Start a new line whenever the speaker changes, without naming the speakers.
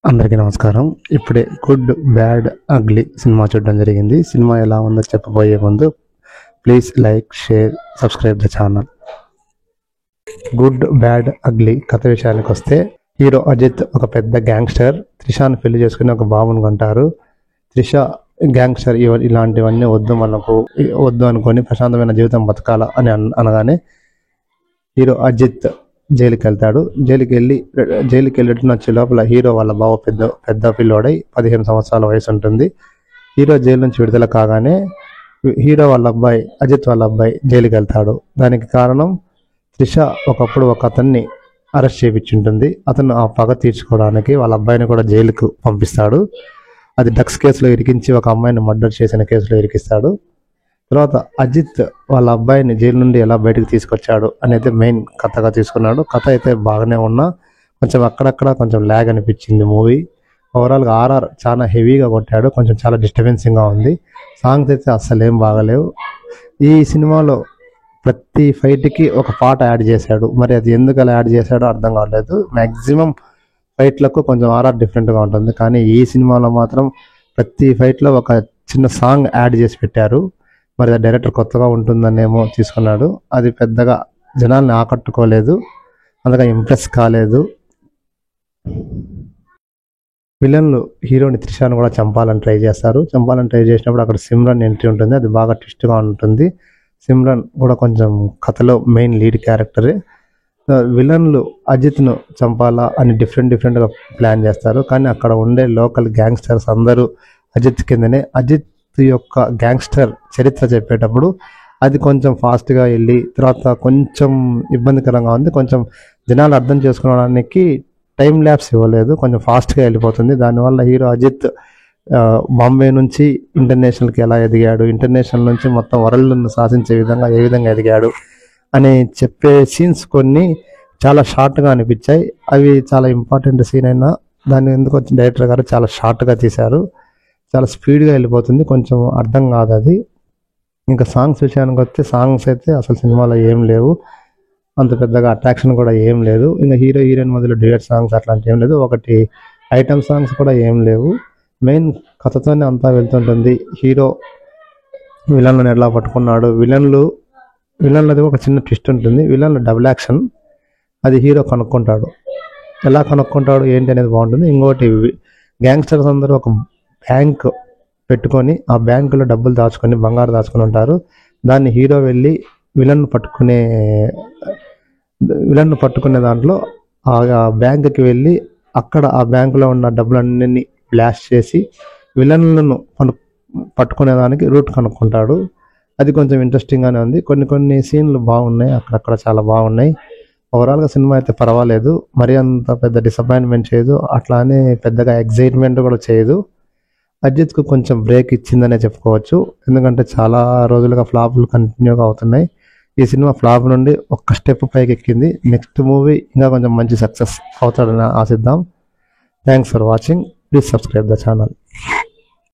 అందరికీ నమస్కారం. ఇప్పుడే గుడ్ బ్యాడ్ అగ్లీ సినిమా చూడడం జరిగింది. సినిమా ఎలా ఉందో చెప్పబోయే ముందు please like, share, subscribe the channel. Good bad ugly కథ విషయానికి వస్తే, హీరో అజిత్ ఒక పెద్ద గ్యాంగ్స్టర్. త్రిషాను పెళ్లి చేసుకుని ఒక బాబును కొంటారు. త్రిష గ్యాంగ్స్టర్ ఇలాంటివన్నీ వద్దు అనుకొని ప్రశాంతమైన జీవితం బతకాల అని అనగానే హీరో అజిత్ జైలుకి వెళ్తాడు. జైలుకి వెళ్ళిన వచ్చే లోపల హీరో వాళ్ళ బావ పెద్ద పిల్లోడై 15 సంవత్సరాల వయసు ఉంటుంది. హీరో జైలు నుంచి విడుదల కాగానే హీరో వాళ్ళ అబ్బాయి, అజిత్ వాళ్ళ అబ్బాయి జైలుకి వెళ్తాడు. దానికి కారణం త్రిష ఒకప్పుడు ఒక అతన్ని అరెస్ట్ చేయించుంటుంది. అతను ఆ పగ తీర్చుకోవడానికి వాళ్ళ అబ్బాయిని కూడా జైలుకు పంపిస్తాడు. అది డ్రగ్స్ కేసులో ఇరికించి ఒక అమ్మాయిని మర్డర్ చేసిన కేసులో ఇరికిస్తాడు. తర్వాత అజిత్ వాళ్ళ అబ్బాయిని జైలు నుండి ఎలా బయటకు తీసుకొచ్చాడు అనేది మెయిన్ కథగా తీసుకున్నాడు. కథ అయితే బాగానే ఉన్నా కొంచెం అక్కడక్కడ కొంచెం ల్యాగ్ అనిపించింది మూవీ. ఓవరాల్గా ఆర్ఆర్ చాలా హెవీగా కొట్టాడు, కొంచెం చాలా డిస్టర్బెన్సింగ్గా ఉంది. సాంగ్స్ అయితే అస్సలు ఏం బాగలేవు. ఈ సినిమాలో ప్రతి ఫైట్కి ఒక పాట యాడ్ చేశాడు. మరి అది ఎందుకు అలా యాడ్ చేశాడో అర్థం కావట్లేదు. మ్యాక్సిమం ఫైట్లకు కొంచెం ఆర్ఆర్ డిఫరెంట్గా ఉంటుంది, కానీ ఈ సినిమాలో మాత్రం ప్రతి ఫైట్లో ఒక చిన్న సాంగ్ యాడ్ చేసి పెట్టారు. మరి డైరెక్టర్ కొత్తగా ఉంటుందనేమో తీసుకున్నాడు. అది పెద్దగా జనాల్ని ఆకట్టుకోలేదు, అంతగా ఇంప్రెస్ కాలేదు. విలన్లు హీరోని త్రిషాను కూడా చంపాలని ట్రై చేసినప్పుడు అక్కడ సిమ్రన్ ఎంట్రీ ఉంటుంది. అది బాగా ట్విస్ట్గా ఉంటుంది. సిమ్రన్ కూడా కొంచెం కథలో మెయిన్ లీడ్ క్యారెక్టరే. విలన్లు అజిత్ను చంపాలా అని డిఫరెంట్గా ప్లాన్ చేస్తారు, కానీ అక్కడ ఉండే లోకల్ గ్యాంగ్స్టర్స్ అందరూ అజిత్ కిందనే. అజిత్ యొక్క గ్యాంగ్స్టర్ చరిత్ర చెప్పేటప్పుడు అది కొంచెం ఫాస్ట్గా వెళ్ళి తర్వాత కొంచెం ఇబ్బందికరంగా ఉంది. కొంచెం జనాలు అర్థం చేసుకోవడానికి టైం ల్యాప్స్ ఇవ్వలేదు, కొంచెం ఫాస్ట్గా వెళ్ళిపోతుంది. దానివల్ల హీరో అజిత్ బాంబే నుంచి ఇంటర్నేషనల్కి ఎలా ఎదిగాడు, ఇంటర్నేషనల్ నుంచి మొత్తం వరల్డ్ను శాసించే ఏ విధంగా ఎదిగాడు అని చెప్పే సీన్స్ కొన్ని చాలా షార్ట్గా అనిపించాయి. అవి చాలా ఇంపార్టెంట్ సీన్ అయినా దాన్ని ఎందుకు వచ్చిన డైరెక్టర్ గారు చాలా షార్ట్గా తీశారు. చాలా స్పీడ్గా వెళ్ళిపోతుంది, కొంచెం అర్థం కాదు అది. ఇంకా సాంగ్స్ విషయానికి వస్తే, సాంగ్స్ అయితే అసలు సినిమాలో ఏం లేవు, అంత పెద్దగా అట్రాక్షన్ కూడా ఏం లేదు. ఇంకా హీరో హీరోయిన్ మధ్యలో డ్యూయట్ సాంగ్స్ అట్లాంటివి ఏం లేదు. ఒకటి ఐటమ్ సాంగ్స్ కూడా ఏం లేవు. మెయిన్ కథతోనే అంతా వెళ్తుంటుంది. హీరో విలన్లను ఎలా పట్టుకున్నాడు, విలన్లది ఒక చిన్న ట్విస్ట్ ఉంటుంది. విలన్లు డబుల్ యాక్షన్, అది హీరో కనుక్కుంటాడు. ఎలా కనుక్కుంటాడు ఏంటి అనేది బాగుంటుంది. ఇంకోటి గ్యాంగ్స్టర్స్ అందరూ ఒక బ్యాంక్ పెట్టుకొని ఆ బ్యాంకులో డబ్బులు దాచుకొని బంగారు దాచుకొని ఉంటారు. దాన్ని హీరో వెళ్ళి విలన్ పట్టుకునే దాంట్లో ఆ బ్యాంకుకి వెళ్ళి అక్కడ ఆ బ్యాంకులో ఉన్న డబ్బులన్నీ బ్లాస్ట్ చేసి విలన్లను పట్టుకునేదానికి రూట్ కనుక్కుంటాడు. అది కొంచెం ఇంట్రెస్టింగ్గానే ఉంది. కొన్ని సీన్లు బాగున్నాయి, అక్కడక్కడ చాలా బాగున్నాయి. ఓవరాల్గా సినిమా అయితే పర్వాలేదు, మరి అంత పెద్ద డిసప్పాయింట్మెంట్ చేయదు, అట్లానే పెద్దగా ఎగ్జైట్మెంట్ కూడా చేయదు. అజిత్కు కొంచెం బ్రేక్ ఇచ్చిందనే చెప్పుకోవచ్చు, ఎందుకంటే చాలా రోజులుగా ఫ్లాప్లు కంటిన్యూగా అవుతున్నాయి. ఈ సినిమా ఫ్లాప్ నుండి ఒక్క స్టెప్ పైకి ఎక్కింది. నెక్స్ట్ మూవీ ఇంకా కొంచెం మంచి సక్సెస్ అవుతాడని ఆశిద్దాం. Thanks for watching. Please subscribe the channel.